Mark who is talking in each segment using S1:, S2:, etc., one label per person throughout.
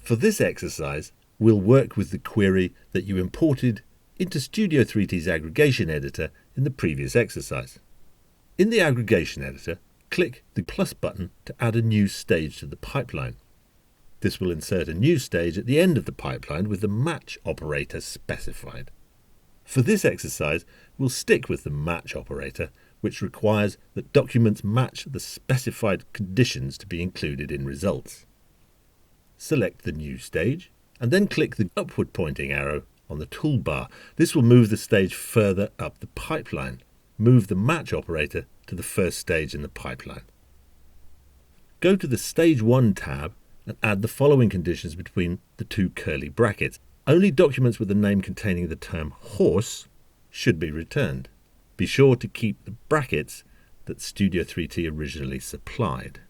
S1: For this exercise, we'll work with the query that you imported into Studio 3T's Aggregation Editor in the previous exercise. In the Aggregation Editor, click the plus button to add a new stage to the pipeline. This will insert a new stage at the end of the pipeline with the match operator specified. For this exercise, we'll stick with the match operator, which requires that documents match the specified conditions to be included in results. Select the new stage, and then click the upward pointing arrow on the toolbar. This will move the stage further up the pipeline. Move the match operator to the first stage in the pipeline. Go to the Stage 1 tab and add the following conditions between the two curly brackets. Only documents with a name containing the term horse should be returned. Be sure to keep the brackets that Studio 3T originally supplied.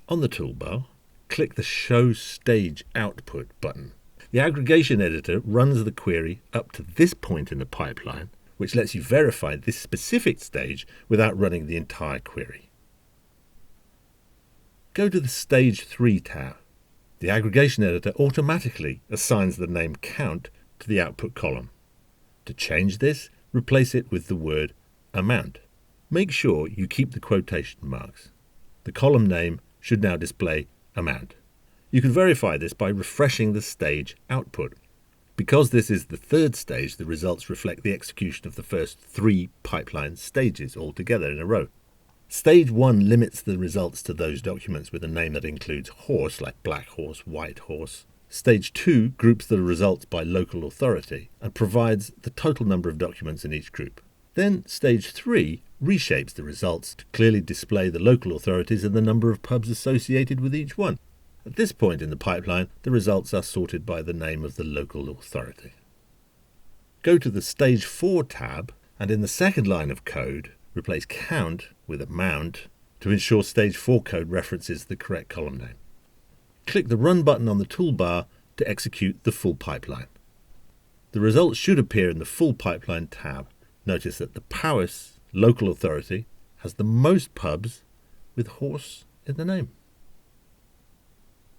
S1: On the toolbar, click the Show Stage Output button. The Aggregation Editor runs the query up to this point in the pipeline, which lets you verify this specific stage without running the entire query. Go to the Stage 3 tab. The Aggregation Editor automatically assigns the name count to the output column. To change this, replace it with the word amount. Make sure you keep the quotation marks. The column name should now display amount. You can verify this by refreshing the stage output. Because this is the third stage, the results reflect the execution of the first 3 pipeline stages altogether in a row. Stage 1 limits the results to those documents with a name that includes horse, like black horse, white horse. Stage 2 groups the results by local authority and provides the total number of documents in each group. Then Stage 3 reshapes the results to clearly display the local authorities and the number of pubs associated with each one. At this point in the pipeline, the results are sorted by the name of the local authority. Go to the Stage 4 tab, and in the second line of code, replace count with amount to ensure Stage 4 code references the correct column name. Click the Run button on the toolbar to execute the full pipeline. The results should appear in the Full Pipeline tab. Notice that the Powys local authority has the most pubs with horse in the name.